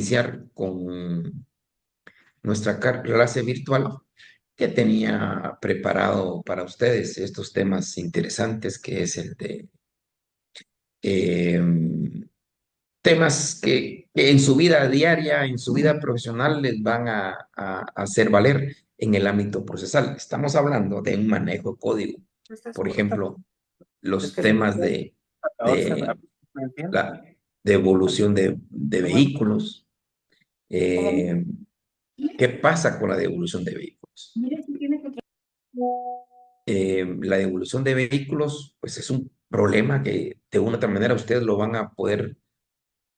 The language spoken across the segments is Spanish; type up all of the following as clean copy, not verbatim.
iniciar con nuestra clase virtual que tenía preparado para ustedes estos temas interesantes, que es el de eh, temas que en su vida diaria, en su vida profesional, les van a hacer valer en el ámbito procesal. Estamos hablando de un manejo de código. Por ejemplo, los temas de la de evolución de vehículos. eh, ¿Qué pasa con la devolución de vehículos? La devolución de vehículos, pues es un problema que de una u otra manera ustedes lo van a poder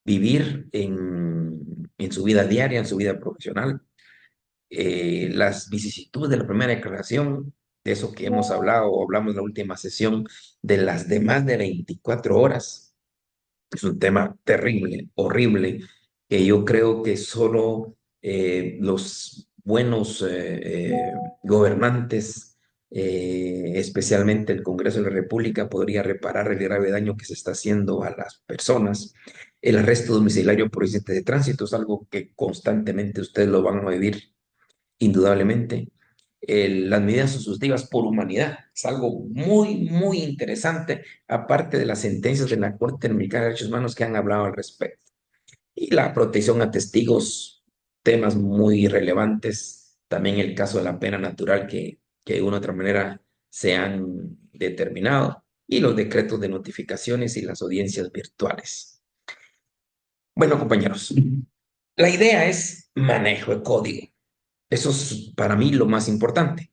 vivir en su vida diaria, en su vida profesional. Las vicisitudes de la primera declaración, de eso que hemos hablado o hablamos en la última sesión, de las de más de 24 horas, es un tema terrible, horrible, que yo creo que solo los buenos gobernantes, especialmente el Congreso de la República, podría reparar el grave daño que se está haciendo a las personas. El arresto domiciliario por incidente de tránsito es algo que constantemente ustedes lo van a vivir, indudablemente. Las medidas sustitutivas por humanidad es algo muy, muy interesante, aparte de las sentencias de la Corte Interamericana de Derechos Humanos que han hablado al respecto. Y la protección a testigos, temas muy relevantes. También el caso de la pena natural que de una u otra manera se han determinado. Y los decretos de notificaciones y las audiencias virtuales. Bueno, compañeros, la idea es manejo de código. Eso es para mí lo más importante.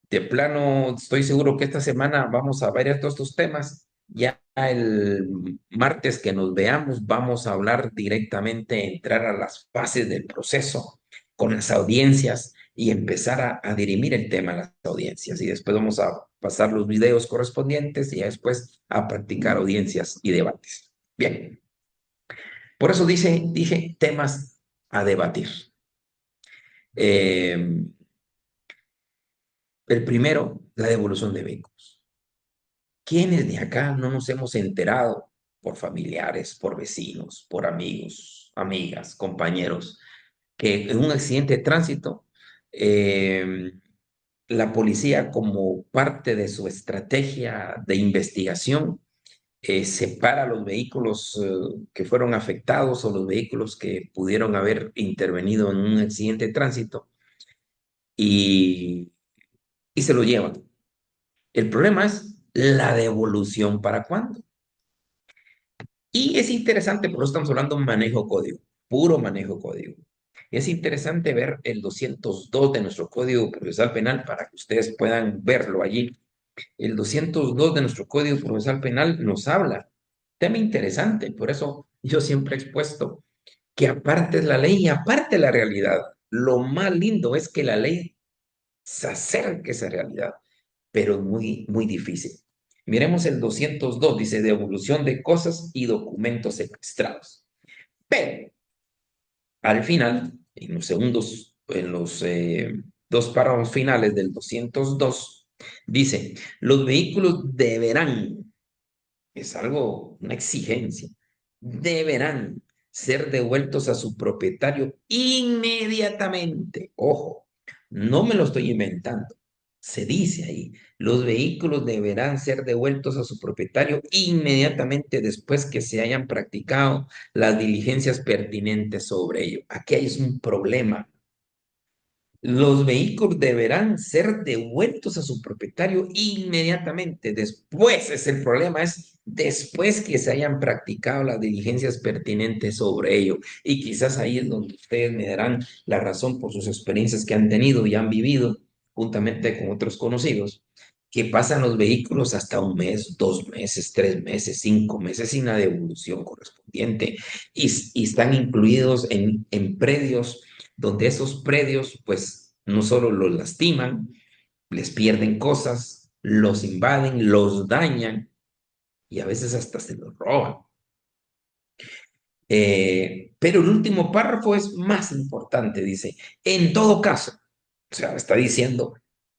De plano, estoy seguro que esta semana vamos a ver todos estos temas. Ya el martes que nos veamos, vamos a hablar directamente, entrar a las fases del proceso con las audiencias y empezar a dirimir el tema de las audiencias. Y después vamos a pasar los videos correspondientes y ya después a practicar audiencias y debates. Bien, por eso dije temas a debatir. Eh, el primero, la devolución de vehículos. ¿Quiénes de acá no nos hemos enterado por familiares, por vecinos, por amigos, amigas, compañeros, que en un accidente de tránsito, eh, la policía como parte de su estrategia de investigación separa los vehículos que fueron afectados o los vehículos que pudieron haber intervenido en un accidente de tránsito y, y se lo llevan? El problema es la devolución para cuándo. Y es interesante, por eso estamos hablando de manejo código, puro manejo código. Es interesante ver el 202 de nuestro Código Procesal Penal para que ustedes puedan verlo allí. El 202 de nuestro Código Procesal Penal nos habla. Tema interesante, por eso yo siempre he expuesto que aparte es la ley y aparte la realidad. Lo más lindo es que la ley se acerque a esa realidad, pero es muy, muy difícil. Miremos el 202, dice devolución de cosas y documentos secuestrados. Pero al final, en los dos párrafos finales del 202, dice, los vehículos deberán, es algo, una exigencia, deberán ser devueltos a su propietario inmediatamente. Ojo, no me lo estoy inventando. Se dice ahí, los vehículos deberán ser devueltos a su propietario inmediatamente después que se hayan practicado las diligencias pertinentes sobre ello. Aquí hay un problema. Los vehículos deberán ser devueltos a su propietario inmediatamente. Después, el problema es después que se hayan practicado las diligencias pertinentes sobre ello. Y quizás ahí es donde ustedes me darán la razón por sus experiencias que han tenido y han vivido juntamente con otros conocidos, que pasan los vehículos hasta un mes, 2 meses, 3 meses, 5 meses sin la devolución correspondiente y están incluidos en predios donde esos predios, pues, no solo los lastiman, les pierden cosas, los invaden, los dañan y a veces hasta se los roban. Pero el último párrafo es más importante, dice, en todo caso, o sea, está diciendo,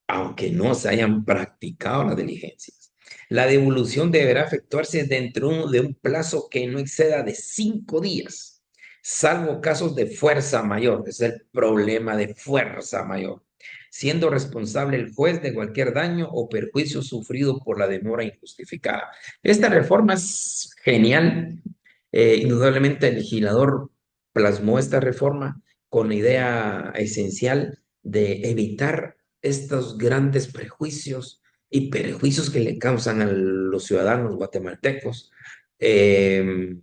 aunque no se hayan practicado las diligencias, la devolución deberá efectuarse dentro de un plazo que no exceda de 5 días, salvo casos de fuerza mayor, es el problema de fuerza mayor, siendo responsable el juez de cualquier daño o perjuicio sufrido por la demora injustificada. Esta reforma es genial. Indudablemente el legislador plasmó esta reforma con la idea esencial de evitar estos grandes prejuicios y perjuicios que le causan a los ciudadanos guatemaltecos. eh,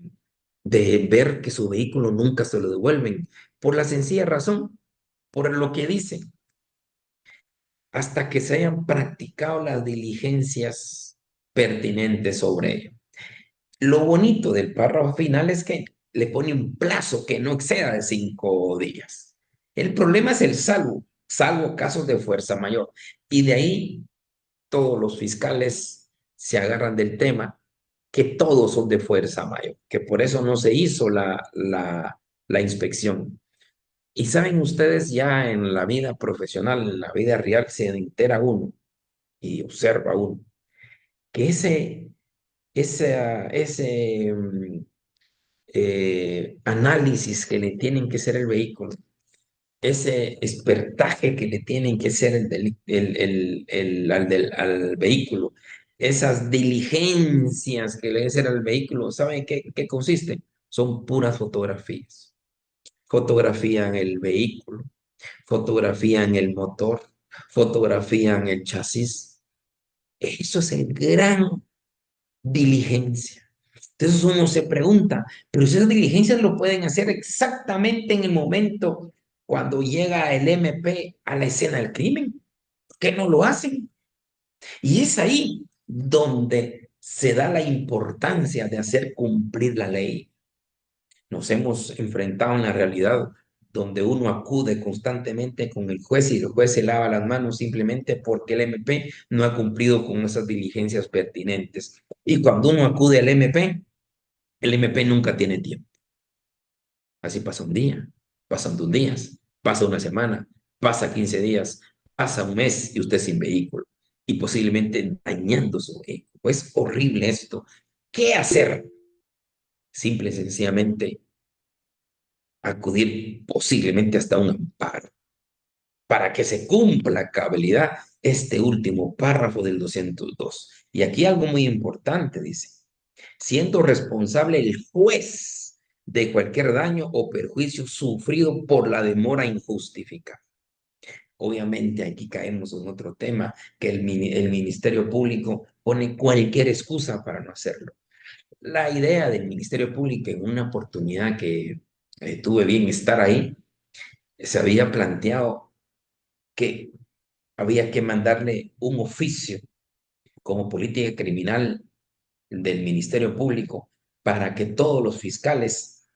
de ver que su vehículo nunca se lo devuelven, por la sencilla razón, por lo que dice, hasta que se hayan practicado las diligencias pertinentes sobre ello. Lo bonito del párrafo final es que le pone un plazo que no exceda de 5 días. El problema es el salvo casos de fuerza mayor. Y de ahí todos los fiscales se agarran del tema, que todos son de fuerza mayor, que por eso no se hizo la inspección. Y saben ustedes, ya en la vida profesional, en la vida real, se entera uno y observa uno que ese análisis que le tienen que hacer el vehículo, ese espertaje que le tienen que hacer al vehículo, esas diligencias que le deben hacer al vehículo, ¿saben qué consiste? Son puras fotografías. Fotografían el vehículo, fotografían el motor, fotografían el chasis. Eso es el gran diligencia. Entonces uno se pregunta, pero si esas diligencias lo pueden hacer exactamente en el momento cuando llega el MP a la escena del crimen, ¿por qué no lo hacen? Y es ahí donde se da la importancia de hacer cumplir la ley. Nos hemos enfrentado en la realidad donde uno acude constantemente con el juez y el juez se lava las manos simplemente porque el MP no ha cumplido con esas diligencias pertinentes. Y cuando uno acude al MP, el MP nunca tiene tiempo. Así pasa un día, pasan 2 días, pasa una semana, pasa 15 días, pasa un mes y usted sin vehículo y posiblemente dañando su vehículo. Es horrible esto. ¿Qué hacer? Simple y sencillamente acudir posiblemente hasta un amparo para que se cumpla a cabalidad este último párrafo del 202. Y aquí algo muy importante dice, siendo responsable el juez de cualquier daño o perjuicio sufrido por la demora injustificada. Obviamente aquí caemos en otro tema, que el Ministerio Público pone cualquier excusa para no hacerlo. La idea del Ministerio Público en una oportunidad que tuve bien estar ahí, se había planteado que había que mandarle un oficio como política criminal del Ministerio Público para que todos los fiscales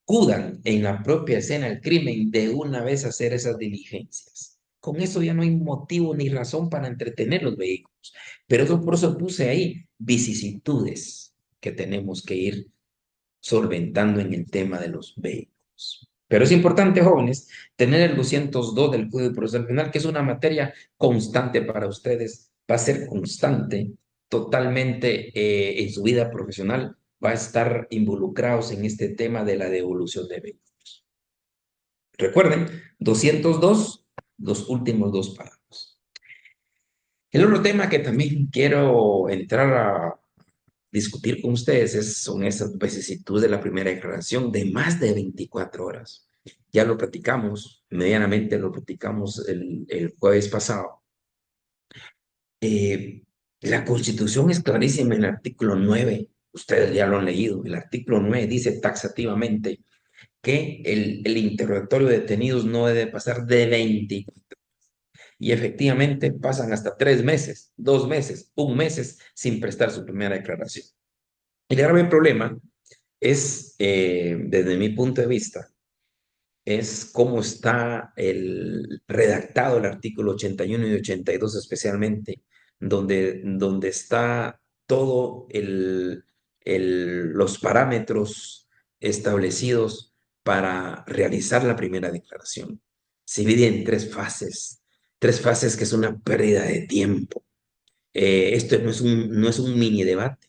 acudan en la propia escena del crimen de una vez a hacer esas diligencias. Con eso ya no hay motivo ni razón para entretener los vehículos. Pero eso por eso puse ahí vicisitudes que tenemos que ir solventando en el tema de los vehículos. Pero es importante, jóvenes, tener el 202 del Código Procesal Penal, que es una materia constante para ustedes, va a ser constante totalmente en su vida profesional, va a estar involucrados en este tema de la devolución de vehículos. Recuerden, 202, los últimos 2 párrafos. El otro tema que también quiero entrar a discutir con ustedes son esas vicisitudes de la primera declaración de más de 24 horas. Ya lo platicamos, medianamente lo platicamos el jueves pasado. Eh, la Constitución es clarísima en el artículo 9, ustedes ya lo han leído, el artículo 9 dice taxativamente que el interrogatorio de detenidos no debe pasar de 24 y efectivamente pasan hasta 3 meses, 2 meses, un mes sin prestar su primera declaración. El grave problema es, desde mi punto de vista, es cómo está el redactado el artículo 81 y 82 especialmente, donde está todo los parámetros establecidos para realizar la primera declaración. Se divide en 3 fases que es una pérdida de tiempo. Esto no es un mini debate,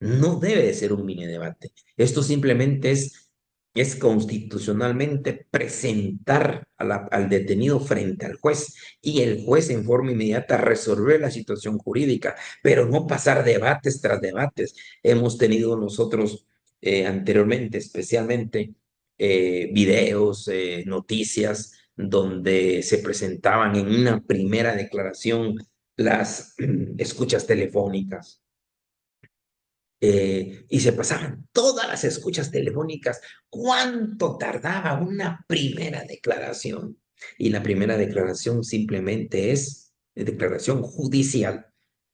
no debe de ser un mini debate. Esto simplemente es es constitucionalmente presentar al detenido frente al juez y el juez en forma inmediata resolver la situación jurídica, pero no pasar debates tras debates. Hemos tenido nosotros anteriormente, especialmente, videos, noticias, donde se presentaban en una primera declaración las escuchas telefónicas, y se pasaban todas las escuchas telefónicas. ¿Cuánto tardaba una primera declaración? Y la primera declaración simplemente es declaración judicial,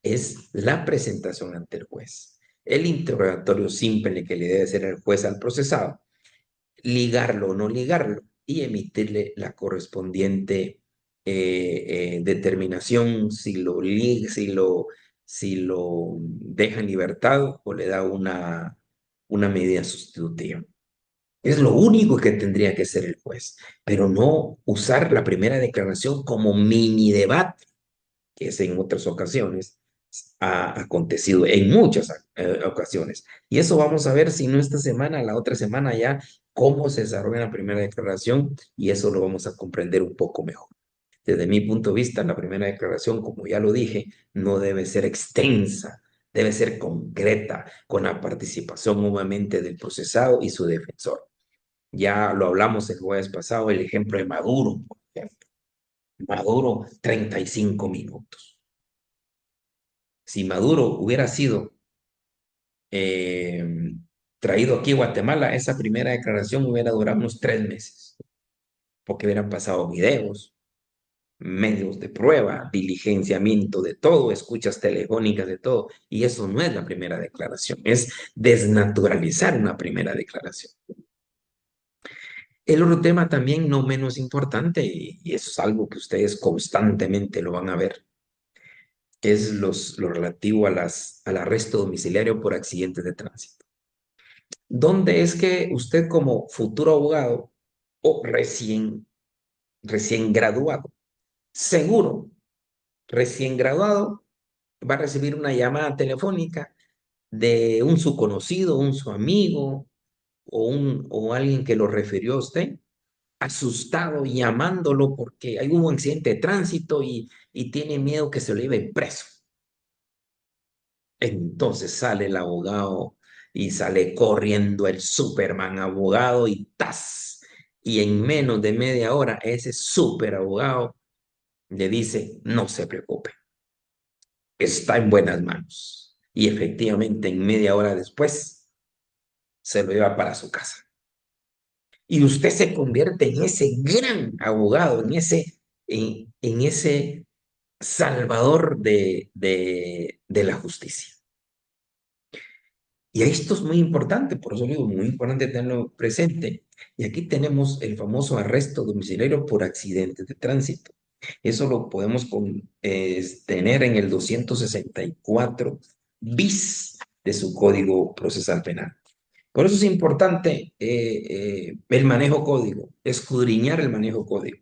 es la presentación ante el juez. El interrogatorio simple que le debe hacer el juez al procesado, ligarlo o no ligarlo y emitirle la correspondiente determinación si lo deja en libertad o le da una medida sustitutiva. Es lo único que tendría que hacer el juez, pero no usar la primera declaración como mini debate, que es en otras ocasiones ha acontecido en muchas ocasiones. Y eso vamos a ver si no esta semana, la otra semana ya, cómo se desarrolla la primera declaración y eso lo vamos a comprender un poco mejor. Desde mi punto de vista, la primera declaración, como ya lo dije, no debe ser extensa, debe ser concreta, con la participación obviamente del procesado y su defensor. Ya lo hablamos el jueves pasado, el ejemplo de Maduro, por ejemplo. Maduro, 35 minutos. Si Maduro hubiera sido eh, traído aquí a Guatemala, esa primera declaración hubiera durado unos 3 meses, porque hubieran pasado videos, medios de prueba, diligenciamiento de todo, escuchas telefónicas de todo, y eso no es la primera declaración, es desnaturalizar una primera declaración. El otro tema también no menos importante, y eso es algo que ustedes constantemente lo van a ver, es lo relativo al arresto domiciliario por accidentes de tránsito. ¿Dónde es que usted como futuro abogado o recién graduado, seguro, recién graduado, va a recibir una llamada telefónica de un su conocido, un su amigo o alguien que lo refirió a usted, asustado, llamándolo porque hay un accidente de tránsito y tiene miedo que se lo lleven preso? Entonces sale el abogado y sale corriendo el Superman abogado y ¡tas! Y en menos de media hora ese super abogado le dice, no se preocupe, está en buenas manos. Y efectivamente en media hora después se lo lleva para su casa. Y usted se convierte en ese gran abogado, en ese salvador de la justicia. Y esto es muy importante, por eso digo, muy importante tenerlo presente. Y aquí tenemos el famoso arresto domiciliario por accidentes de tránsito. Eso lo podemos tener en el 264 bis de su Código Procesal Penal. Por eso es importante el manejo código, escudriñar el manejo código.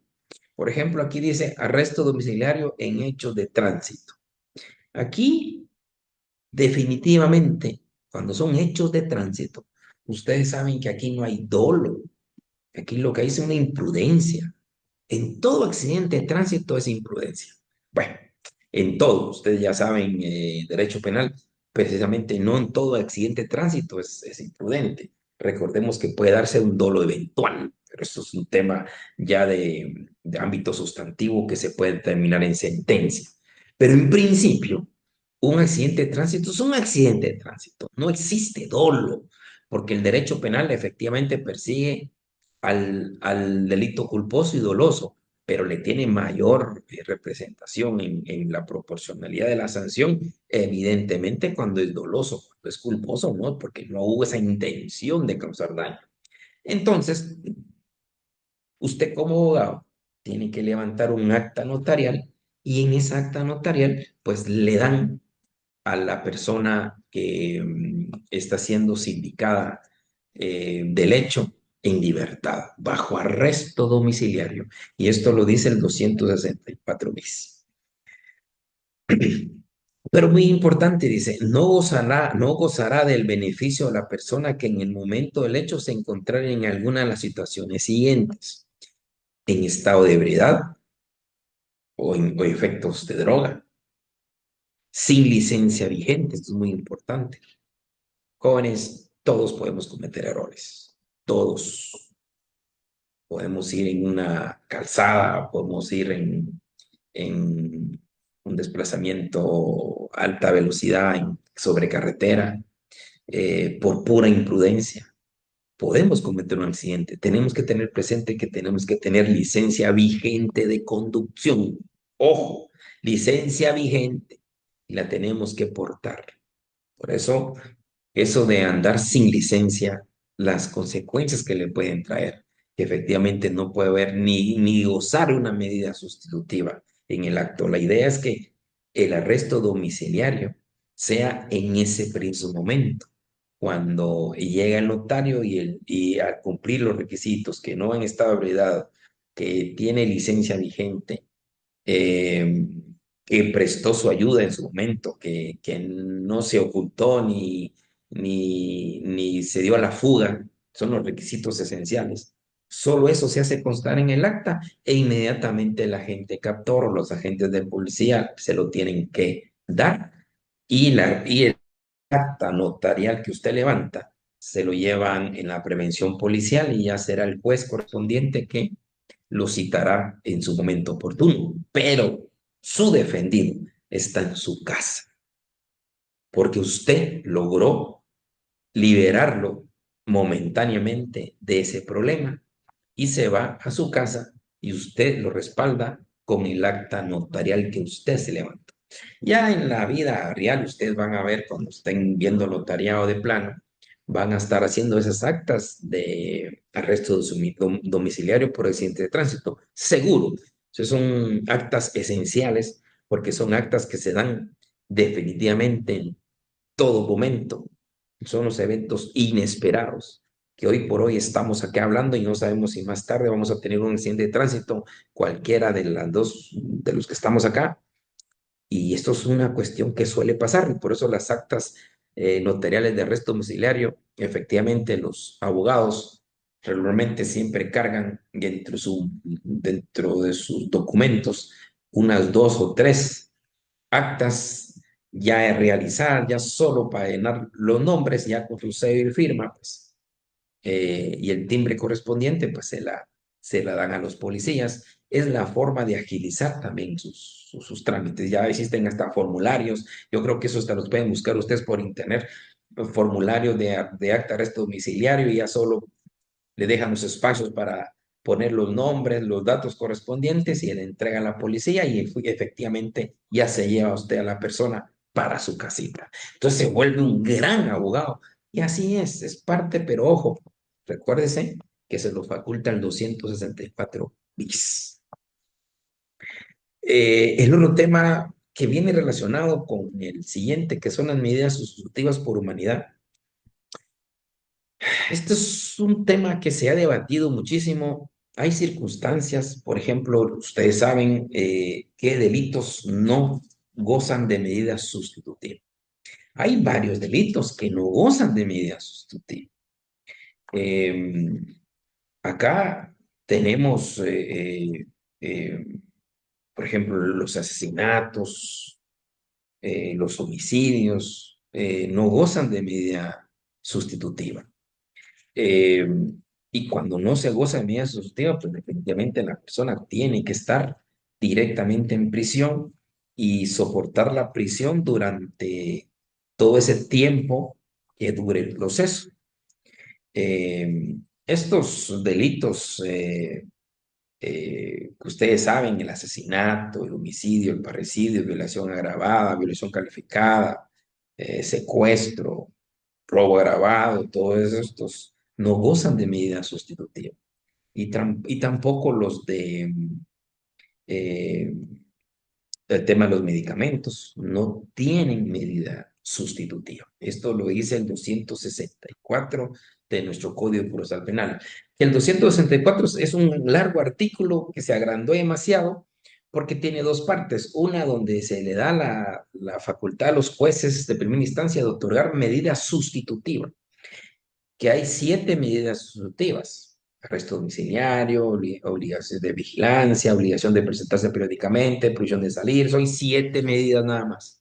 Por ejemplo, aquí dice arresto domiciliario en hechos de tránsito. Aquí definitivamente, cuando son hechos de tránsito, ustedes saben que aquí no hay dolo, aquí lo que hay es una imprudencia. En todo accidente de tránsito es imprudencia. Bueno, en todo, ustedes ya saben, derecho penal, precisamente no en todo accidente de tránsito es imprudente. Recordemos que puede darse un dolo eventual, pero esto es un tema ya de ámbito sustantivo que se puede determinar en sentencia. Pero en principio, un accidente de tránsito es un accidente de tránsito, no existe dolo, porque el derecho penal efectivamente persigue al delito culposo y doloso, pero le tiene mayor representación en la proporcionalidad de la sanción, evidentemente cuando es doloso, cuando es culposo, no, porque no hubo esa intención de causar daño. Entonces, usted como abogado tiene que levantar un acta notarial y en esa acta notarial, pues le dan a la persona que está siendo sindicada del hecho en libertad, bajo arresto domiciliario. Y esto lo dice el 264 bis. Pero muy importante, dice, no gozará del beneficio la persona que en el momento del hecho se encontrara en alguna de las situaciones siguientes: en estado de ebriedad o efectos de droga, sin licencia vigente. Esto es muy importante. Jóvenes, todos podemos cometer errores. Todos podemos ir en una calzada, podemos ir en un desplazamiento a alta velocidad sobre carretera, por pura imprudencia. Podemos cometer un accidente. Tenemos que tener presente que tenemos que tener licencia vigente de conducción. Ojo, licencia vigente. Y la tenemos que portar. Por eso de andar sin licencia, las consecuencias que le pueden traer, que efectivamente no puede haber ni gozar una medida sustitutiva en el acto. La idea es que el arresto domiciliario sea en ese preciso momento, cuando llega el notario y al cumplir los requisitos, que no en estado de ebriedad, que tiene licencia vigente, eh, que prestó su ayuda en su momento, que no se ocultó ni se dio a la fuga, son los requisitos esenciales. Solo eso se hace constar en el acta e inmediatamente el agente captor o los agentes de policía se lo tienen que dar, y el acta notarial que usted levanta se lo llevan en la prevención policial y ya será el juez correspondiente que lo citará en su momento oportuno, pero su defendido está en su casa, porque usted logró liberarlo momentáneamente de ese problema y se va a su casa y usted lo respalda con el acta notarial que usted se levantó. Ya en la vida real, ustedes van a ver cuando estén viendo notariado de plano, van a estar haciendo esas actas de arresto domiciliario por accidente de tránsito. Seguro, esos son actas esenciales porque son actas que se dan definitivamente en todo momento. Son los eventos inesperados que hoy por hoy estamos aquí hablando y no sabemos si más tarde vamos a tener un accidente de tránsito, cualquiera de las dos, de los que estamos acá. Y esto es una cuestión que suele pasar, y por eso las actas notariales de arresto domiciliario, efectivamente los abogados regularmente siempre cargan dentro de sus documentos unas 2 o 3 actas ya realizadas, ya solo para llenar los nombres, ya con su sello y firma, pues, y el timbre correspondiente, pues se la dan a los policías. Es la forma de agilizar también sus trámites. Ya existen hasta formularios. Yo creo que eso hasta los pueden buscar ustedes por internet. Formularios de acta de arresto domiciliario, y ya solo le dejan los espacios para poner los nombres, los datos correspondientes, y le entrega a la policía y efectivamente ya se lleva usted a la persona para su casita. Entonces se vuelve un gran abogado. Y así es parte, pero ojo, recuérdese que se lo faculta el 264 bis. El otro tema que viene relacionado con el siguiente, que son las medidas sustitutivas por humanidad. Este es un tema que se ha debatido muchísimo. Hay circunstancias, por ejemplo, ustedes saben qué delitos no gozan de medidas sustitutivas. Hay varios delitos que no gozan de medidas sustitutivas. Eh, Acá tenemos, por ejemplo, los asesinatos, los homicidios, no gozan de medida sustitutiva. Eh, y cuando no se goza de medida sustitutiva, pues definitivamente la persona tiene que estar directamente en prisión y soportar la prisión durante todo ese tiempo que dure el proceso. Estos delitos que ustedes saben: el asesinato, el homicidio, el parricidio, violación agravada, violación calificada, secuestro, robo agravado, todos estos no gozan de medida sustitutiva. Y tampoco los de eh, el tema de los medicamentos no tienen medida sustitutiva. Esto lo dice el 264 de nuestro Código Procesal Penal. El 264 es un largo artículo que se agrandó demasiado, porque tiene dos partes. Una donde se le da la facultad a los jueces de primera instancia de otorgar medidas sustitutivas, que hay 7 medidas sustitutivas. Arresto domiciliario, obligación de vigilancia, obligación de presentarse periódicamente, prohibición de salir, son 7 medidas nada más.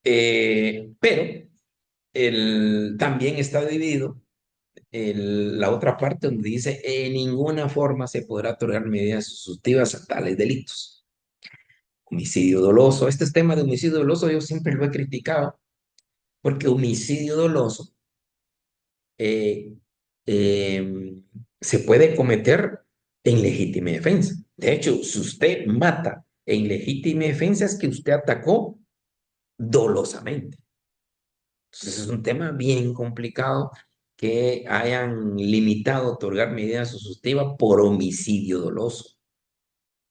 Pero también está dividido la otra parte donde dice, en ninguna forma se podrá otorgar medidas sustitutivas a tales delitos. Homicidio doloso. Este tema de homicidio doloso yo siempre lo he criticado, porque homicidio doloso eh, eh, se puede cometer en legítima defensa. De hecho, si usted mata en legítima defensa es que usted atacó dolosamente. Entonces es un tema bien complicado que hayan limitado otorgar medidas sustitutivas por homicidio doloso.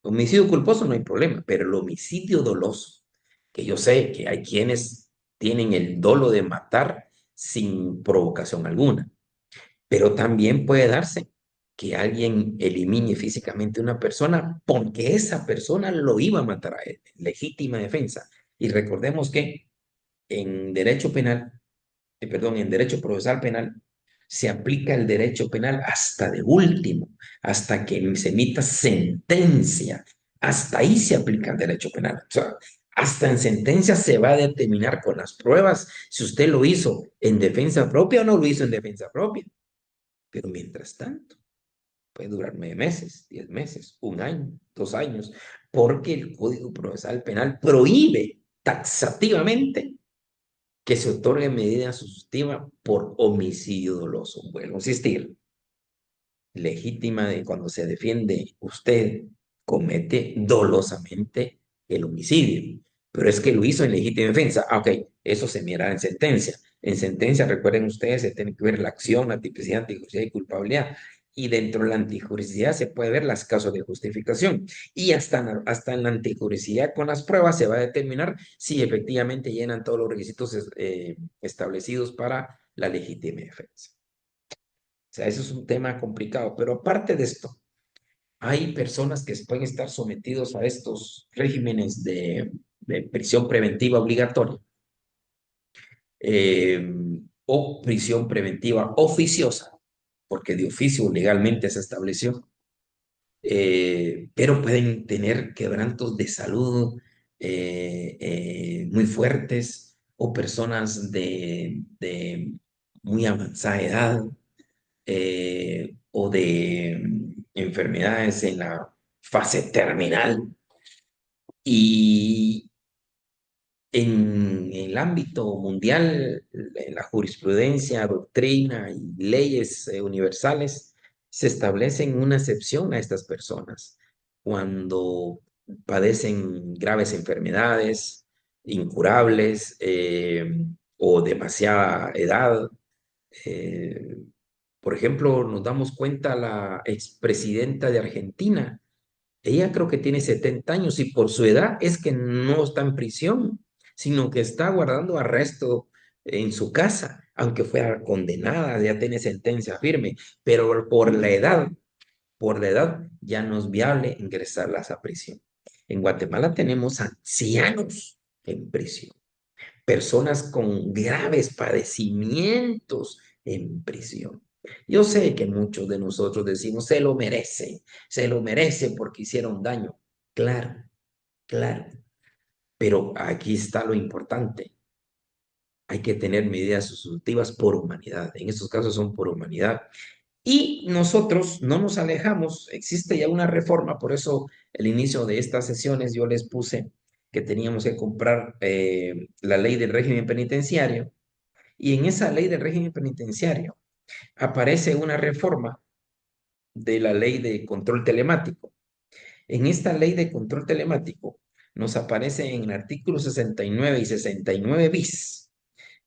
Homicidio culposo no hay problema, pero el homicidio doloso, que yo sé que hay quienes tienen el dolo de matar sin provocación alguna, pero también puede darse que alguien elimine físicamente a una persona porque esa persona lo iba a matar a él, legítima defensa. Y recordemos que en derecho penal, perdón, en derecho procesal penal, se aplica el derecho penal hasta de último, hasta que se emita sentencia. Hasta ahí se aplica el derecho penal. O sea, hasta en sentencia se va a determinar con las pruebas si usted lo hizo en defensa propia o no lo hizo en defensa propia. Pero mientras tanto, puede durar 9 meses, 10 meses, un año, 2 años, porque el Código Procesal Penal prohíbe taxativamente que se otorgue medida sustitutiva por homicidio doloso. Vuelvo a insistir, legítima de cuando se defiende usted comete dolosamente el homicidio, pero es que lo hizo en legítima defensa. Ah, ok, eso se mira en sentencia. En sentencia, recuerden ustedes, se tiene que ver la acción, la tipicidad, antijuricidad y culpabilidad. Y dentro de la antijuricidad se puede ver las causas de justificación. Y hasta en la antijuricidad con las pruebas se va a determinar si efectivamente llenan todos los requisitos establecidos para la legítima defensa. O sea, eso es un tema complicado, pero aparte de esto, hay personas que pueden estar sometidos a estos regímenes de prisión preventiva obligatoria eh, o prisión preventiva oficiosa, porque de oficio legalmente se estableció, pero pueden tener quebrantos de salud muy fuertes o personas de muy avanzada edad o de enfermedades en la fase terminal. Y en el ámbito mundial, en la jurisprudencia, doctrina y leyes universales, se establecen una excepción a estas personas cuando padecen graves enfermedades incurables o demasiada edad. eh, por ejemplo, nos damos cuenta la expresidenta de Argentina. Ella creo que tiene 70 años y por su edad es que no está en prisión, sino que está guardando arresto en su casa, aunque fuera condenada, ya tiene sentencia firme, pero por la edad ya no es viable ingresarlas a prisión. En Guatemala tenemos ancianos en prisión, personas con graves padecimientos en prisión. Yo sé que muchos de nosotros decimos, se lo merece porque hicieron daño. Claro, claro, pero aquí está lo importante. Hay que tener medidas sustitutivas por humanidad. En estos casos son por humanidad. Y nosotros no nos alejamos. Existe ya una reforma, por eso el inicio de estas sesiones yo les puse que teníamos que comprar la ley del régimen penitenciario. Y en esa ley del régimen penitenciario aparece una reforma de la ley de control telemático. En esta ley de control telemático nos aparece en el artículo 69 y 69 bis,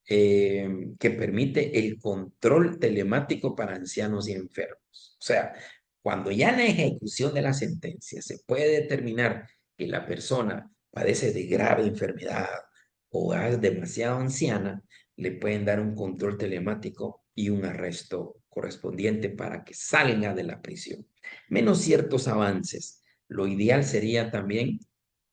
que permite el control telemático para ancianos y enfermos. O sea, cuando ya en la ejecución de la sentencia se puede determinar que la persona padece de grave enfermedad o es demasiado anciana, le pueden dar un control telemático y un arresto correspondiente para que salga de la prisión. Menos ciertos avances Lo ideal sería también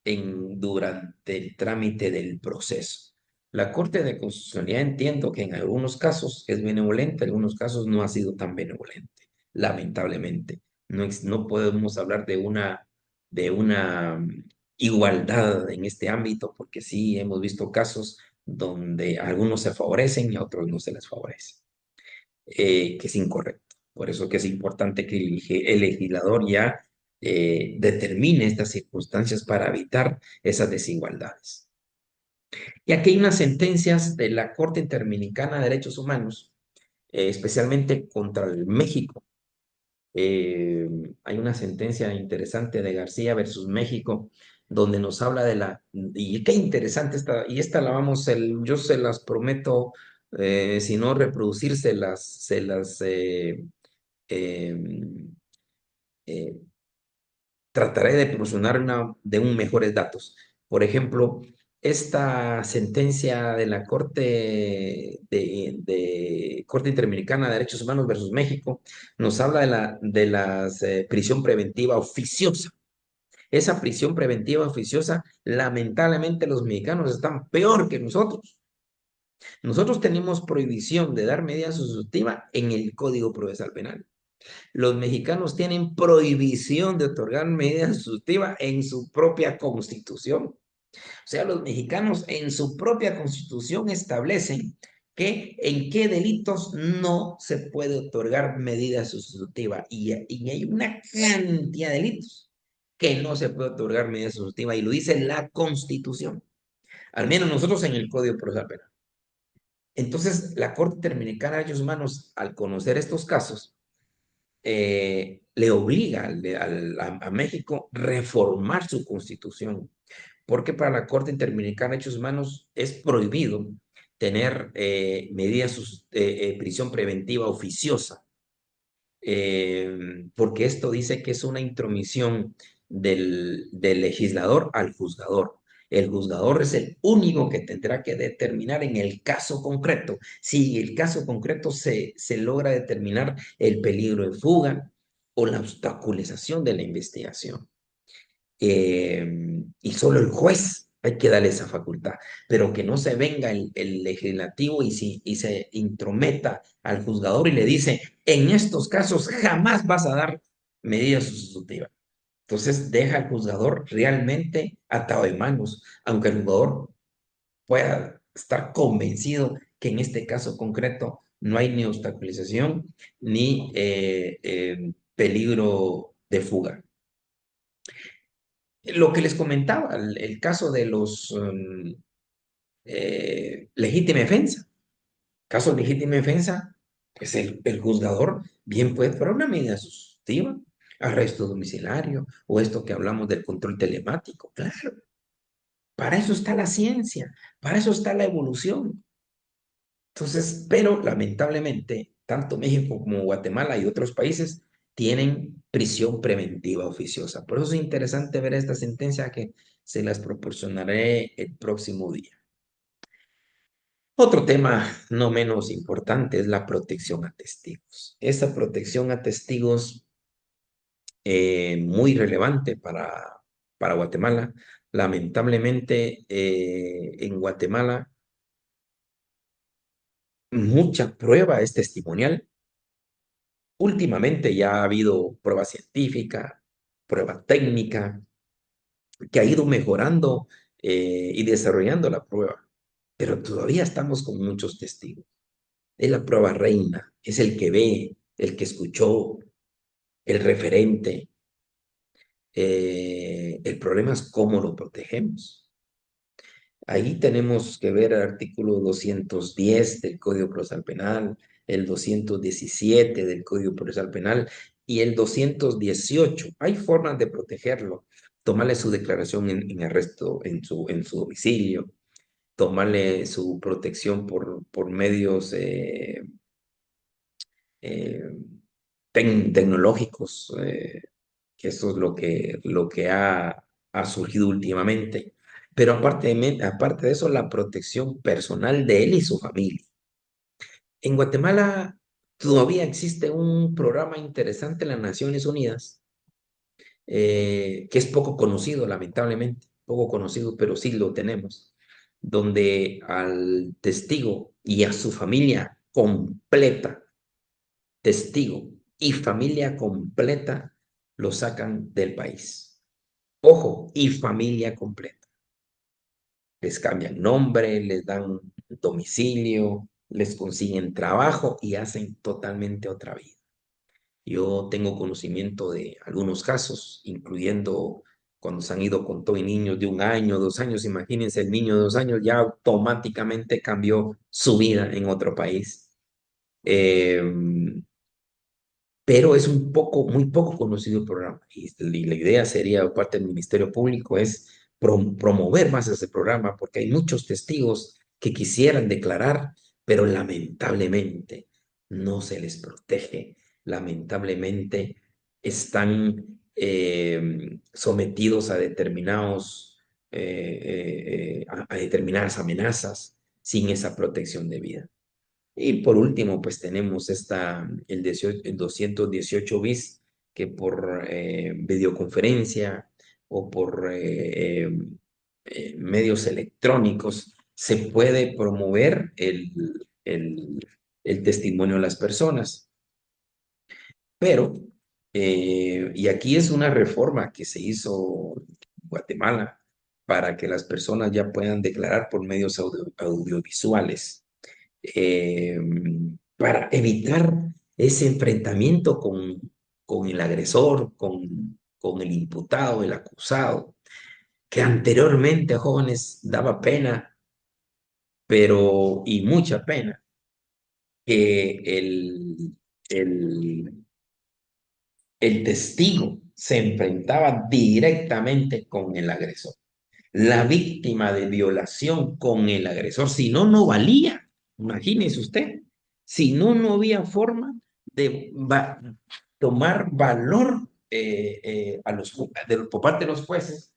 durante el trámite del proceso. La Corte de Constitucionalidad entiendo que en algunos casos es benevolente, en algunos casos no ha sido tan benevolente, lamentablemente. No podemos hablar de una igualdad en este ámbito, porque sí hemos visto casos donde a algunos se favorecen y a otros no se les favorece, que es incorrecto. Por eso que es importante que el legislador ya determine estas circunstancias para evitar esas desigualdades. Y aquí hay unas sentencias de la Corte Interamericana de Derechos Humanos, especialmente contra el México. Eh, Hay una sentencia interesante de García versus México, donde nos habla y qué interesante esta, y esta la yo se las prometo, si no reproducir, eh, eh, trataré de proporcionar de un mejores datos. Por ejemplo, esta sentencia de la Corte Interamericana de Derechos Humanos versus México nos habla de la prisión preventiva oficiosa. Esa prisión preventiva oficiosa, lamentablemente los mexicanos están peor que nosotros. Nosotros tenemos prohibición de dar medida sustitutiva en el Código Procesal Penal. Los mexicanos tienen prohibición de otorgar medida sustitutiva en su propia constitución. O sea, los mexicanos en su propia constitución establecen que en qué delitos no se puede otorgar medida sustitutiva. Y hay una cantidad de delitos que no se puede otorgar medida sustitutiva y lo dice la constitución. Al menos nosotros en el Código Procesal Penal. Entonces, la Corte Interamericana de Derechos Humanos, al conocer estos casos, le obliga a México reformar su constitución, porque para la Corte Interamericana de Derechos Humanos es prohibido tener medidas de prisión preventiva oficiosa, porque esto dice que es una intromisión del legislador al juzgador. El juzgador es el único que tendrá que determinar en el caso concreto. Si el caso concreto se logra determinar el peligro de fuga o la obstaculización de la investigación. Y solo el juez hay que darle esa facultad, pero que no se venga el legislativo y se intrometa al juzgador y le dice, en estos casos jamás vas a dar medidas sustitutivas. Entonces deja al juzgador realmente atado de manos, aunque el juzgador pueda estar convencido que en este caso concreto no hay ni obstaculización ni peligro de fuga. Lo que les comentaba, el caso de los legítima defensa. Caso de legítima defensa, pues el juzgador bien puede para una medida sustitutiva, arresto domiciliario o esto que hablamos del control telemático. Claro, para eso está la ciencia, para eso está la evolución. Entonces, pero lamentablemente, tanto México como Guatemala y otros países tienen prisión preventiva oficiosa. Por eso es interesante ver esta sentencia que se las proporcionaré el próximo día. Otro tema no menos importante es la protección a testigos. Esa protección a testigos muy relevante para Guatemala. Lamentablemente, en Guatemala mucha prueba es testimonial. Últimamente ya ha habido prueba científica, prueba técnica, que ha ido mejorando y desarrollando la prueba, pero todavía estamos con muchos testigos. Es la prueba reina, es el que ve, el que escuchó, el referente. El problema es cómo lo protegemos. Ahí tenemos que ver el artículo 210 del Código Procesal Penal, el 217 del Código Procesal Penal y el 218. Hay formas de protegerlo. Tomarle su declaración en arresto en su domicilio, tomarle su protección por medios eh, tecnológicos, que eso es lo que ha surgido últimamente. Pero aparte de eso, la protección personal de él y su familia. En Guatemala todavía existe un programa interesante en las Naciones Unidas que es poco conocido, lamentablemente, poco conocido, pero sí lo tenemos, donde al testigo y a su familia completa, testigo y familia completa, lo sacan del país. Ojo, y familia completa. Les cambian nombre, les dan domicilio, les consiguen trabajo y hacen totalmente otra vida. Yo tengo conocimiento de algunos casos, incluyendo cuando se han ido con todo y niños de 1 año, 2 años. Imagínense, el niño de 2 años ya automáticamente cambió su vida en otro país. Eh, pero es muy poco conocido el programa. Y la idea sería, de parte del Ministerio Público, es promover más ese programa, porque hay muchos testigos que quisieran declarar, pero lamentablemente no se les protege. Lamentablemente están sometidos a a determinadas amenazas sin esa protección de vida. Y por último, pues tenemos el 218 bis, que por videoconferencia o por medios electrónicos se puede promover el testimonio de las personas. Pero, y aquí es una reforma que se hizo en Guatemala para que las personas ya puedan declarar por medios audiovisuales, eh, para evitar ese enfrentamiento con el agresor, con el imputado, el acusado, que anteriormente a jóvenes daba pena, pero, y mucha pena, que el, el testigo se enfrentaba directamente con el agresor. La víctima de violación con el agresor, si no, no valía. Imagínese usted, si no, no había forma de tomar valor por parte de los jueces,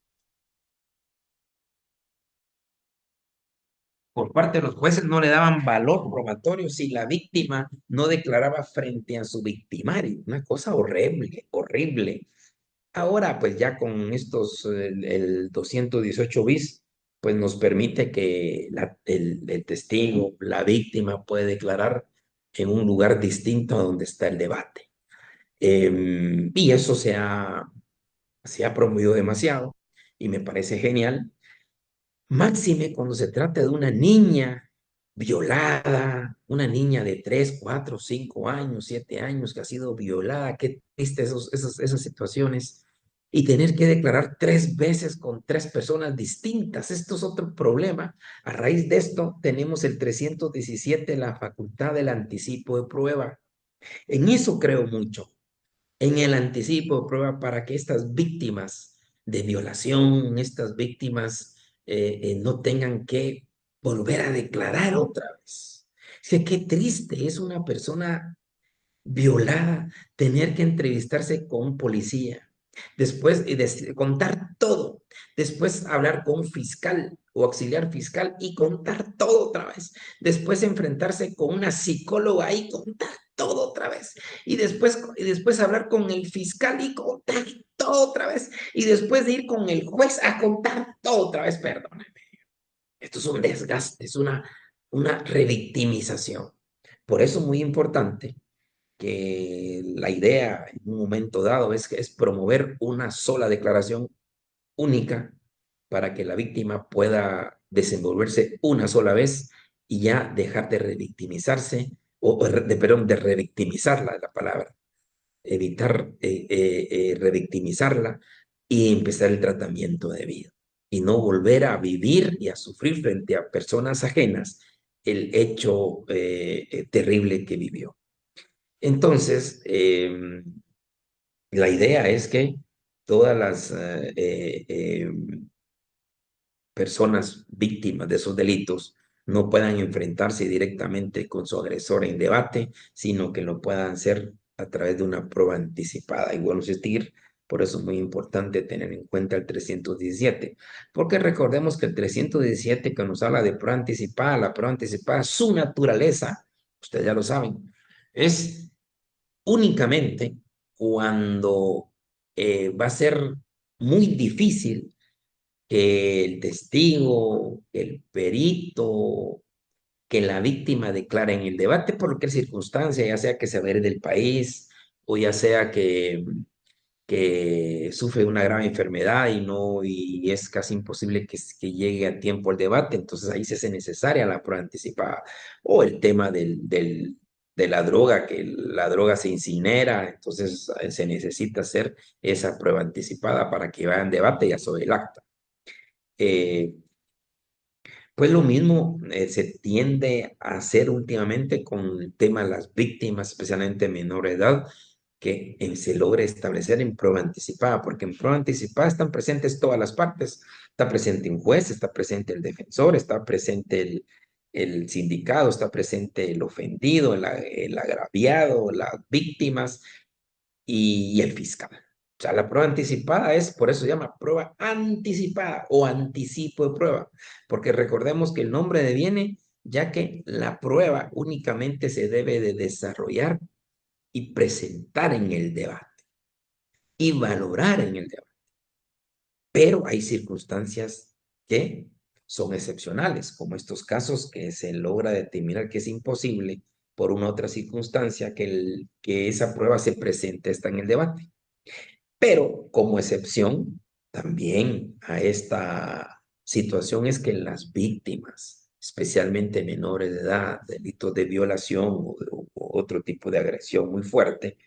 por parte de los jueces no le daban valor probatorio si la víctima no declaraba frente a su victimario. Una cosa horrible, horrible. Ahora, pues ya con el 218 bis, pues nos permite que el testigo, la víctima, puede declarar en un lugar distinto a donde está el debate. Y eso se ha promovido demasiado y me parece genial. Máxime cuando se trata de una niña violada, una niña de 3, 4, 5 años, 7 años que ha sido violada. Qué triste esas situaciones. Y tener que declarar 3 veces con 3 personas distintas. Esto es otro problema. A raíz de esto tenemos el 317, la facultad del anticipo de prueba. En eso creo mucho, en el anticipo de prueba, para que estas víctimas de violación, estas víctimas no tengan que volver a declarar otra vez. O sea, qué triste es una persona violada tener que entrevistarse con un policía, después contar todo, después hablar con un fiscal o auxiliar fiscal y contar todo otra vez, después enfrentarse con una psicóloga y contar todo otra vez, y después hablar con el fiscal y contar todo otra vez, y después de ir con el juez a contar todo otra vez. Perdóname, esto es un desgaste, es una revictimización. Por eso es muy importante que la idea en un momento dado es promover una sola declaración única para que la víctima pueda desenvolverse una sola vez y ya dejar de revictimizarse, perdón, de revictimizarla, la palabra, evitar revictimizarla y empezar el tratamiento de vida y no volver a vivir y a sufrir frente a personas ajenas el hecho terrible que vivió. Entonces, la idea es que todas las personas víctimas de esos delitos no puedan enfrentarse directamente con su agresor en debate, sino que lo puedan hacer a través de una prueba anticipada. Y bueno, insistir, por eso es muy importante tener en cuenta el 317, porque recordemos que el 317, que nos habla de prueba anticipada, la prueba anticipada, su naturaleza, ustedes ya lo saben, es únicamente cuando va a ser muy difícil que el testigo, que el perito, que la víctima declare en el debate por cualquier circunstancia, ya sea que se va a ir del país o ya sea que sufre una grave enfermedad y no y es casi imposible que llegue a tiempo al debate, entonces ahí se hace necesaria la prueba anticipada. O el tema de la droga, que la droga se incinera, entonces se necesita hacer esa prueba anticipada para que vaya en debate ya sobre el acta. Eh, pues lo mismo se tiende a hacer últimamente con el tema de las víctimas, especialmente menor edad, que se logre establecer en prueba anticipada, porque en prueba anticipada están presentes todas las partes. Está presente un juez, está presente el defensor, está presente el sindicado, está presente el ofendido, el agraviado, las víctimas y el fiscal. O sea, la prueba anticipada es, por eso se llama prueba anticipada o anticipo de prueba, porque recordemos que el nombre deviene ya que la prueba únicamente se debe de desarrollar y presentar en el debate y valorar en el debate. Pero hay circunstancias que son excepcionales, como estos casos que se logra determinar que es imposible por una otra circunstancia que esa prueba se presente está en el debate. Pero como excepción también a esta situación es que las víctimas, especialmente menores de edad, delitos de violación o otro tipo de agresión muy fuerte,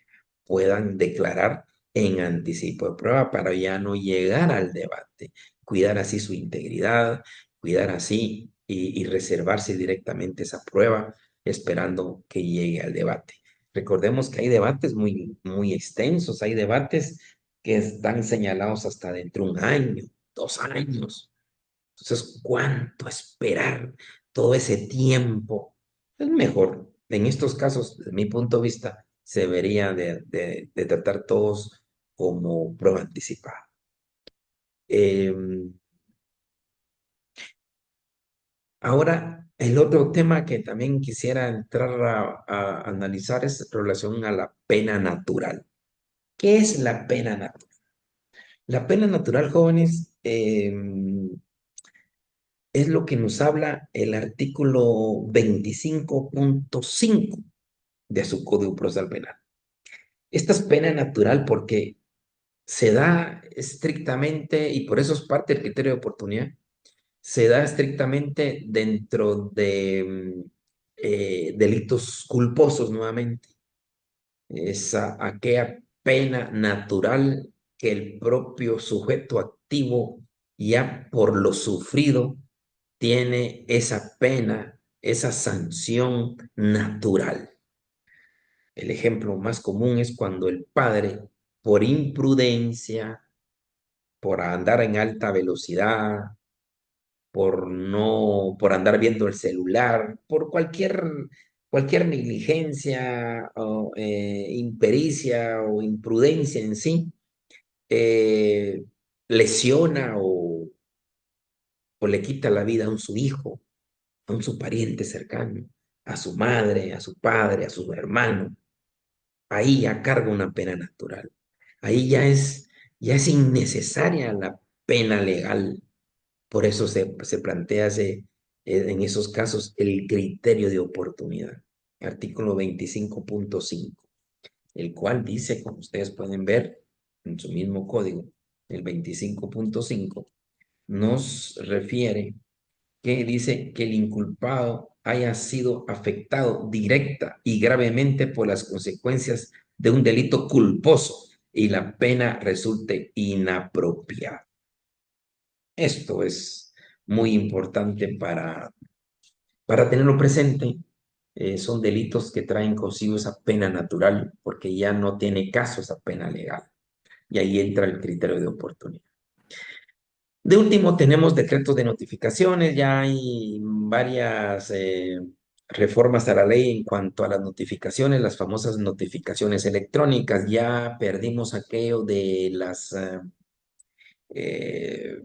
puedan declarar en anticipo de prueba para ya no llegar al debate, cuidar así su integridad, cuidar así y reservarse directamente esa prueba esperando que llegue al debate. Recordemos que hay debates muy extensos, hay debates que están señalados hasta dentro de un año, 2 años. Entonces, ¿cuánto esperar todo ese tiempo? Es mejor, en estos casos, desde mi punto de vista, se debería de tratar todos como prueba anticipada. Ahora, el otro tema que también quisiera entrar a analizar es en relación a la pena natural. ¿Qué es la pena natural? La pena natural, jóvenes, es lo que nos habla el artículo 25.5 de su Código Procesal Penal. Esta es pena natural porque se da estrictamente, y por eso es parte del criterio de oportunidad, se da estrictamente dentro de delitos culposos nuevamente. Es aquella pena natural que el propio sujeto activo ya por lo sufrido tiene esa pena, esa sanción natural. El ejemplo más común es cuando el padre, por imprudencia, por andar en alta velocidad, por andar viendo el celular, por cualquier negligencia o impericia o imprudencia en sí, eh, lesiona o le quita la vida a su hijo, a su pariente cercano, a su madre, a su padre, a su hermano. Ahí ya carga una pena natural. Ahí ya es innecesaria la pena legal. Por eso se plantea en esos casos el criterio de oportunidad. Artículo 25.5, el cual dice, como ustedes pueden ver en su mismo código, el 25.5 nos refiere que dice que el inculpado haya sido afectado directa y gravemente por las consecuencias de un delito culposo y la pena resulte inapropiada. Esto es muy importante para tenerlo presente. Son delitos que traen consigo esa pena natural porque ya no tiene caso esa pena legal. Y ahí entra el criterio de oportunidad. De último, tenemos decretos de notificaciones, ya hay varias reformas a la ley en cuanto a las notificaciones, las famosas notificaciones electrónicas. Ya perdimos aquello de las eh,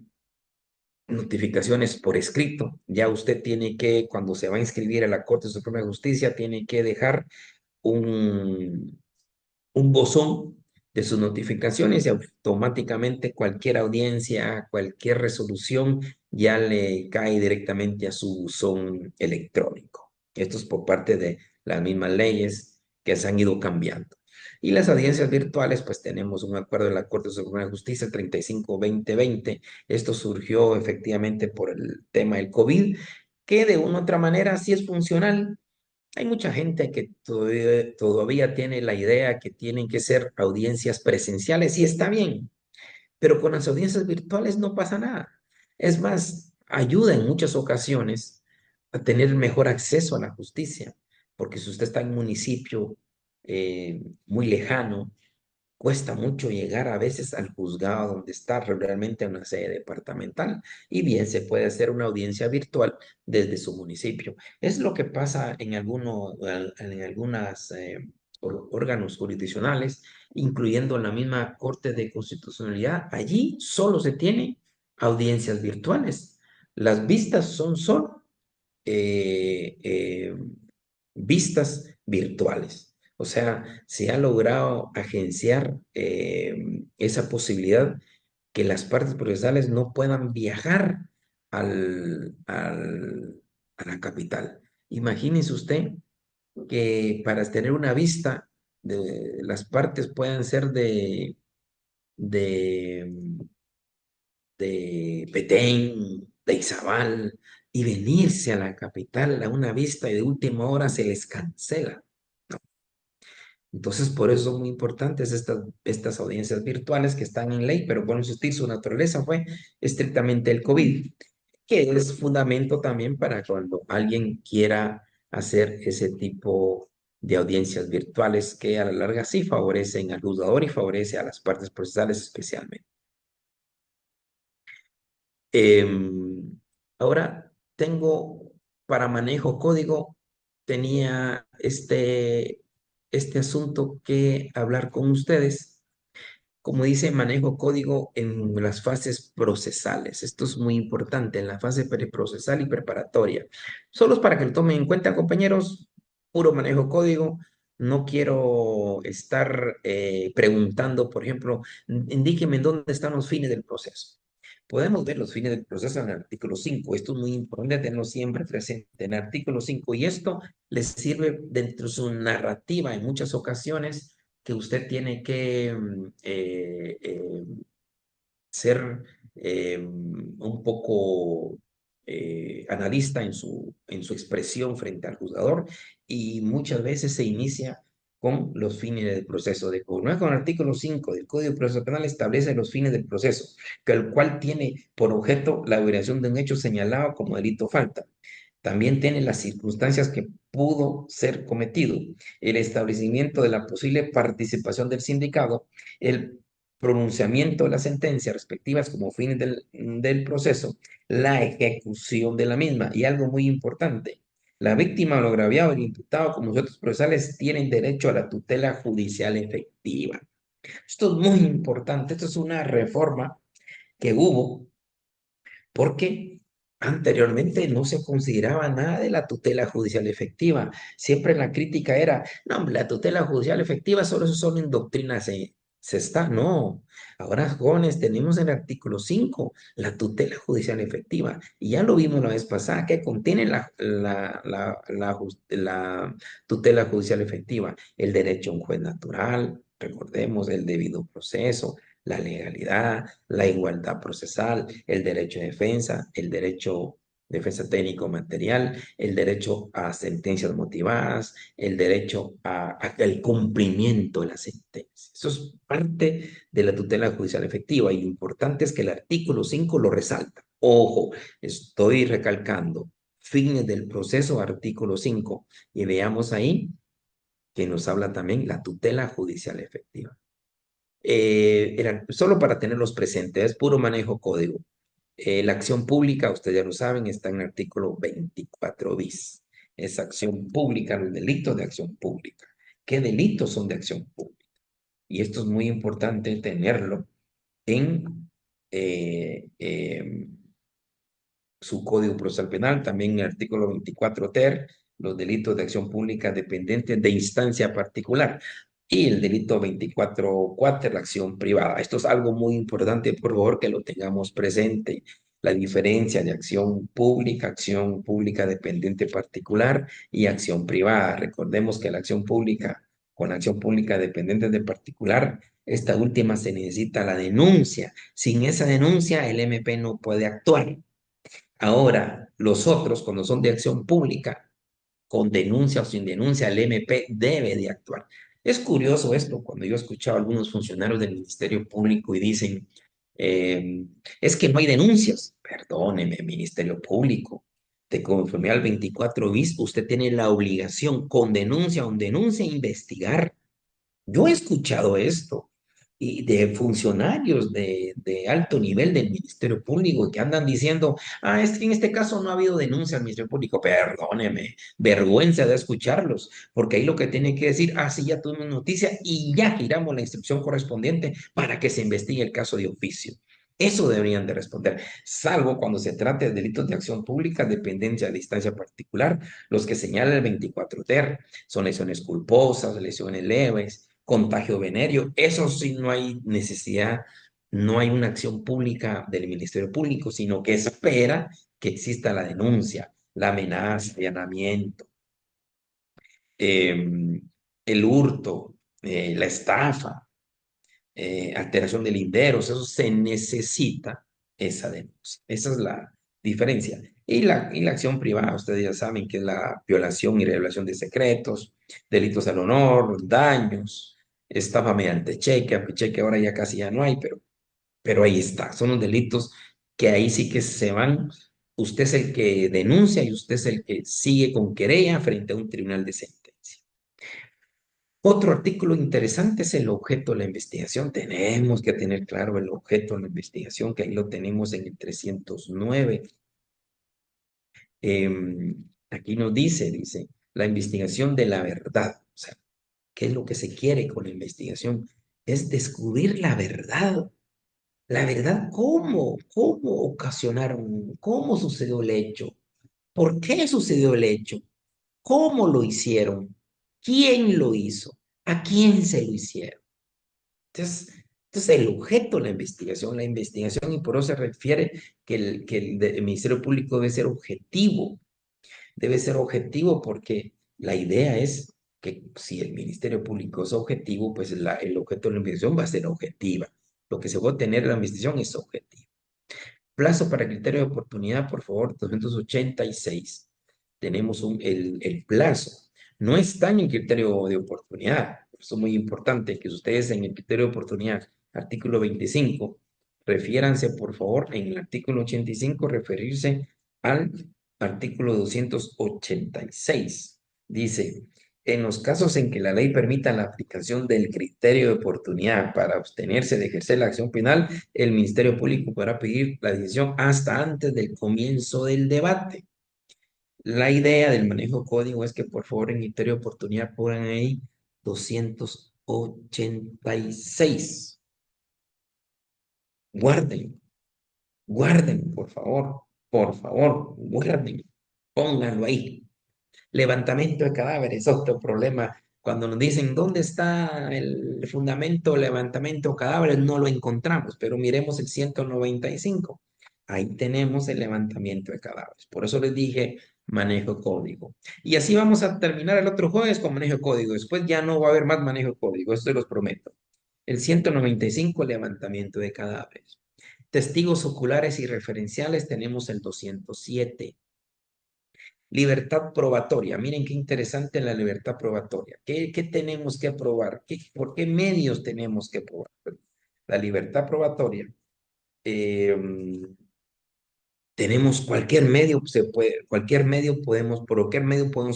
notificaciones por escrito. Ya usted tiene que, cuando se va a inscribir a la Corte Suprema de Justicia, tiene que dejar un, un buzón de sus notificaciones y automáticamente cualquier audiencia, cualquier resolución ya le cae directamente a su buzón electrónico. Esto es por parte de las mismas leyes que se han ido cambiando. Y las audiencias virtuales, pues tenemos un acuerdo de la Corte Suprema de Justicia 35-2020. Esto surgió efectivamente por el tema del COVID, que de una u otra manera sí es funcional. Hay mucha gente que todavía tiene la idea que tienen que ser audiencias presenciales y está bien, pero con las audiencias virtuales no pasa nada. Es más, ayuda en muchas ocasiones a tener mejor acceso a la justicia, porque si usted está en un municipio muy lejano, cuesta mucho llegar a veces al juzgado donde está realmente una sede departamental y bien se puede hacer una audiencia virtual desde su municipio. Es lo que pasa en algunas órganos jurisdiccionales, incluyendo la misma Corte de Constitucionalidad. Allí solo se tiene audiencias virtuales. Las vistas son solo eh, eh, vistas virtuales. O sea, se ha logrado agenciar esa posibilidad que las partes procesales no puedan viajar a la capital. Imagínese usted que para tener una vista, las partes puedan ser de, de Petén, de Izabal, y venirse a la capital a una vista y de última hora se les cancela. Entonces, por eso son muy importantes estas audiencias virtuales que están en ley, pero por insistir, su naturaleza fue estrictamente el COVID, que es fundamento también para cuando alguien quiera hacer ese tipo de audiencias virtuales que a la larga sí favorecen al juzgador y favorece a las partes procesales especialmente. Ahora tengo para manejo código, tenía este asunto que hablar con ustedes. Como dice, manejo código en las fases procesales. Esto es muy importante, en la fase preprocesal y preparatoria. Solo es para que lo tomen en cuenta, compañeros, puro manejo código. No quiero estar preguntando, por ejemplo, indíqueme dónde están los fines del proceso. Podemos ver los fines del proceso en el artículo 5. Esto es muy importante tenerlo siempre presente en el artículo 5 y esto les sirve dentro de su narrativa en muchas ocasiones que usted tiene que ser un poco analista en su expresión frente al juzgador y muchas veces se inicia con los fines del proceso. De acuerdo con el artículo 5 del Código de Proceso Penal establece los fines del proceso, que el cual tiene por objeto la obligación de un hecho señalado como delito o falta. También tiene las circunstancias que pudo ser cometido, el establecimiento de la posible participación del sindicado, el pronunciamiento de la sentencia respectivas como fines del proceso, la ejecución de la misma y algo muy importante. La víctima, lo agraviado, el imputado, como otros procesales, tienen derecho a la tutela judicial efectiva. Esto es muy importante. Esto es una reforma que hubo porque anteriormente no se consideraba nada de la tutela judicial efectiva. Siempre la crítica era, no, hombre, la tutela judicial efectiva solo eso son en doctrina se está. No, ahora jóvenes tenemos en el artículo 5 la tutela judicial efectiva y ya lo vimos la vez pasada que contiene la tutela judicial efectiva, el derecho a un juez natural, recordemos el debido proceso, la legalidad, la igualdad procesal, el derecho de defensa, el derecho de defensa técnico material, el derecho a sentencias motivadas, el derecho al cumplimiento de la sentencia. Eso es parte de la tutela judicial efectiva y lo importante es que el artículo 5 lo resalta. Ojo, estoy recalcando fines del proceso, artículo 5, y veamos ahí que nos habla también la tutela judicial efectiva. Solo para tenerlos presentes, es puro manejo código. La acción pública, ustedes ya lo saben, está en el artículo 24 bis. Es acción pública, los delitos de acción pública. ¿Qué delitos son de acción pública? Y esto es muy importante tenerlo en su Código Procesal Penal, también en el artículo 24 ter, los delitos de acción pública dependientes de instancia particular. y el delito 24.4, la acción privada. Esto es algo muy importante, por favor, que lo tengamos presente. La diferencia de acción pública dependiente particular y acción privada. Recordemos que la acción pública, con acción pública dependiente de particular, esta última se necesita la denuncia. Sin esa denuncia, el MP no puede actuar. Ahora, los otros, cuando son de acción pública, con denuncia o sin denuncia, el MP debe de actuar. Es curioso esto, cuando yo he escuchado a algunos funcionarios del Ministerio Público y dicen, eh, es que no hay denuncias. Perdóneme, Ministerio Público, de conformidad al 24 bis, usted tiene la obligación, con denuncia o sin denuncia, investigar. Yo he escuchado esto y de funcionarios de alto nivel del Ministerio Público que andan diciendo, es que en este caso no ha habido denuncia al Ministerio Público. Perdóneme, vergüenza de escucharlos, porque ahí lo que tienen que decir, sí, ya tuvimos noticia y ya giramos la instrucción correspondiente para que se investigue el caso de oficio. Eso deberían de responder, salvo cuando se trate de delitos de acción pública, dependencia de distancia particular, los que señala el 24 ter, son lesiones culposas, lesiones leves, contagio venéreo. Eso sí no hay necesidad, no hay una acción pública del Ministerio Público, sino que espera que exista la denuncia, la amenaza, allanamiento, el hurto, la estafa, alteración de linderos. Eso se necesita esa denuncia. Esa es la diferencia. Y la acción privada, ustedes ya saben que es la violación y revelación de secretos, delitos al honor, daños, estafa mediante cheque, aunque cheque ahora ya casi ya no hay, pero ahí está. Son los delitos que ahí sí que se van. Usted es el que denuncia y usted es el que sigue con querella frente a un tribunal de sentencia. Otro artículo interesante es el objeto de la investigación. Tenemos que tener claro el objeto de la investigación, que ahí lo tenemos en el 309. Aquí nos dice, la investigación de la verdad. O sea, ¿qué es lo que se quiere con la investigación? Es descubrir la verdad. La verdad, ¿cómo ocasionaron? ¿Cómo sucedió el hecho? ¿Por qué sucedió el hecho? ¿Cómo lo hicieron? ¿Quién lo hizo? ¿A quién se lo hicieron? Entonces, el objeto de la investigación, y por eso se refiere que el Ministerio Público debe ser objetivo porque la idea es que si el Ministerio Público es objetivo, pues el objeto de la investigación va a ser objetiva. Lo que se va a obtener de la investigación es objetivo. Plazo para criterio de oportunidad, por favor, 286. Tenemos el plazo. No está en el criterio de oportunidad. Eso es muy importante que ustedes en el criterio de oportunidad, artículo 25, refiéranse, por favor, en el artículo 85, referirse al artículo 286. Dice, en los casos en que la ley permita la aplicación del criterio de oportunidad para abstenerse de ejercer la acción penal, el Ministerio Público podrá pedir la decisión hasta antes del comienzo del debate. La idea del manejo código es que por favor en criterio de oportunidad pongan ahí 286. Guarden, guarden, por favor, guarden, pónganlo ahí. Levantamiento de cadáveres, otro problema. Cuando nos dicen dónde está el fundamento, levantamiento de cadáveres, no lo encontramos, pero miremos el 195. Ahí tenemos el levantamiento de cadáveres. Por eso les dije manejo código. Y así vamos a terminar el otro jueves con manejo código. Después ya no va a haber más manejo código, esto se los prometo. El 195, levantamiento de cadáveres. Testigos oculares y referenciales, tenemos el 207. Libertad probatoria. Miren qué interesante la libertad probatoria. ¿Qué tenemos que probar? ¿Por qué medios tenemos que probar? La libertad probatoria. eh, Tenemos cualquier medio, por cualquier medio podemos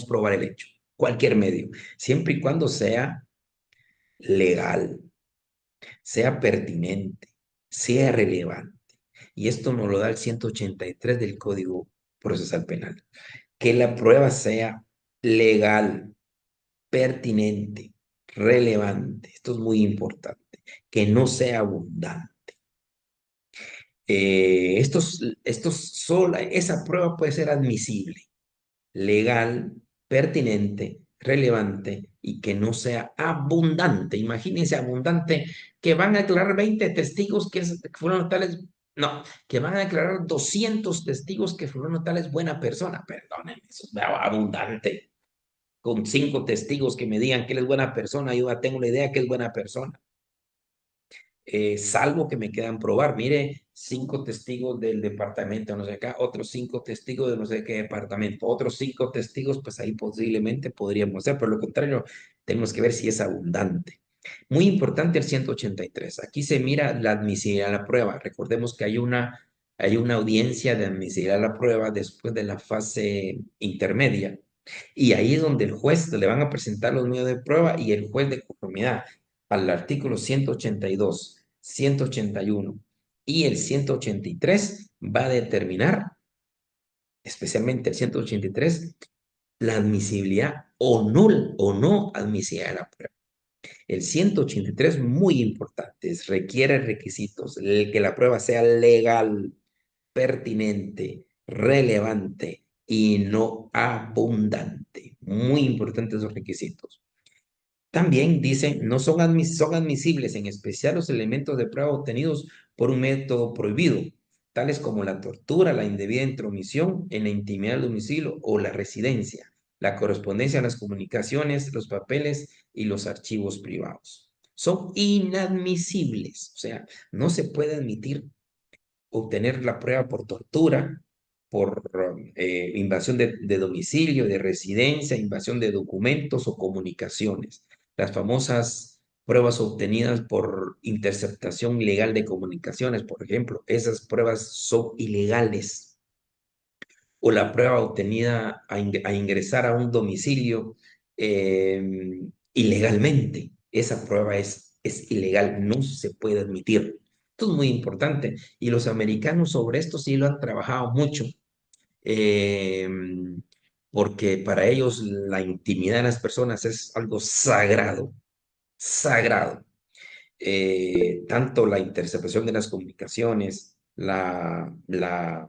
probar el hecho. Cualquier medio. Siempre y cuando sea legal, sea pertinente, sea relevante. Y esto nos lo da el 183 del Código Procesal Penal. Que la prueba sea legal, pertinente, relevante. Esto es muy importante. Que no sea abundante. Esa prueba puede ser admisible, legal, pertinente, relevante y que no sea abundante. Imagínense abundante que van a declarar 20 testigos que fueron tales, no, que van a declarar 200 testigos que fueron tales buena persona. Perdonen, eso es abundante. Con 5 testigos que me digan que él es buena persona, yo ya tengo la idea que es buena persona. Salvo que me quedan probar, mire, 5 testigos del departamento, no sé acá, otros 5 testigos de no sé qué departamento, otros 5 testigos, pues ahí posiblemente podríamos hacer, pero lo contrario, tenemos que ver si es abundante. Muy importante el 183. Aquí se mira la admisibilidad a la prueba. Recordemos que hay una audiencia de admisibilidad a la prueba después de la fase intermedia. Y ahí es donde el juez le van a presentar los medios de prueba y el juez de conformidad al artículo 182, 181 y el 183 va a determinar, especialmente el 183, la admisibilidad o no admisibilidad de la prueba. El 183, muy importante, requiere requisitos, el que la prueba sea legal, pertinente, relevante y no abundante. Muy importantes esos requisitos. También dice, no son, son admisibles en especial los elementos de prueba obtenidos por un método prohibido, tales como la tortura, la indebida intromisión en la intimidad del domicilio o la residencia, la correspondencia, las comunicaciones, los papeles y los archivos privados. Son inadmisibles, o sea, no se puede admitir obtener la prueba por tortura, por invasión de domicilio, de residencia, invasión de documentos o comunicaciones. Las famosas pruebas obtenidas por interceptación ilegal de comunicaciones, por ejemplo, esas pruebas son ilegales. O la prueba obtenida a ingresar a un domicilio ilegalmente. Esa prueba es ilegal, no se puede admitir. Esto es muy importante. Y los americanos sobre esto sí lo han trabajado mucho, eh, porque para ellos la intimidad de las personas es algo sagrado, sagrado. Tanto la interceptación de las comunicaciones, la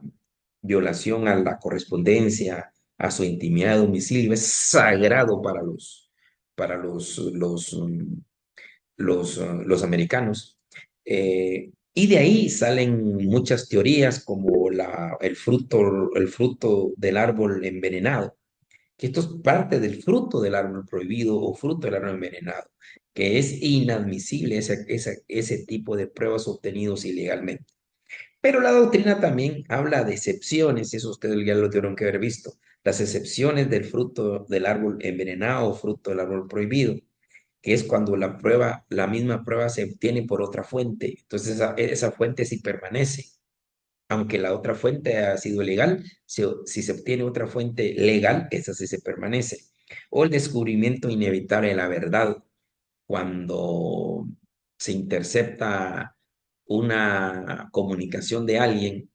violación a la correspondencia, a su intimidad de domicilio, es sagrado para los americanos. Y de ahí salen muchas teorías como el fruto del árbol envenenado, que esto es parte del fruto del árbol prohibido o fruto del árbol envenenado, que es inadmisible ese tipo de pruebas obtenidos ilegalmente. Pero la doctrina también habla de excepciones, y eso ustedes ya lo tuvieron que haber visto, las excepciones del fruto del árbol envenenado o fruto del árbol prohibido, que es cuando la misma prueba se obtiene por otra fuente. Entonces esa fuente sí permanece. Aunque la otra fuente ha sido legal, si se obtiene otra fuente legal, esa sí se permanece. O el descubrimiento inevitable de la verdad, cuando se intercepta una comunicación de alguien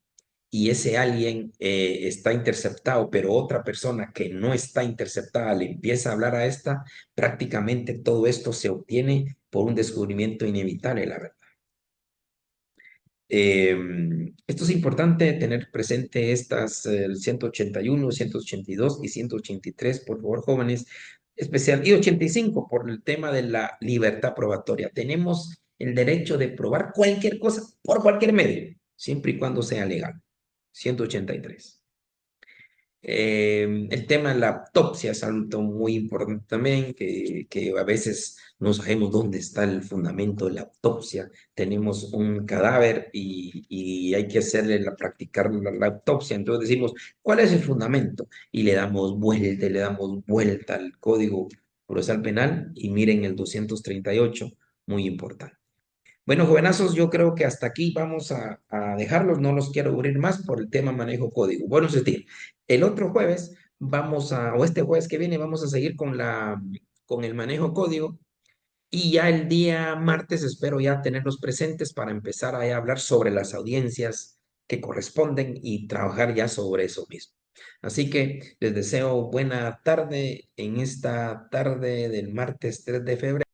y ese alguien está interceptado, pero otra persona que no está interceptada le empieza a hablar a esta, prácticamente todo esto se obtiene por un descubrimiento inevitable de la verdad. Esto es importante tener presente estas 181, 182 y 183, por favor, jóvenes, especial, y 85 por el tema de la libertad probatoria. Tenemos el derecho de probar cualquier cosa por cualquier medio, siempre y cuando sea legal. 183. El tema de la autopsia es algo muy importante también, que a veces no sabemos dónde está el fundamento de la autopsia. Tenemos un cadáver y hay que practicar la autopsia. Entonces decimos, ¿cuál es el fundamento? Y le damos vuelta al Código Procesal Penal y miren el 238, muy importante. Bueno, jovenazos, yo creo que hasta aquí vamos a dejarlos, no los quiero abrir más por el tema manejo código. Bueno, es decir, el otro jueves o este jueves que viene, vamos a seguir con el manejo código y ya el día martes espero ya tenerlos presentes para empezar a hablar sobre las audiencias que corresponden y trabajar ya sobre eso mismo. Así que les deseo buena tarde en esta tarde del martes 3 de febrero.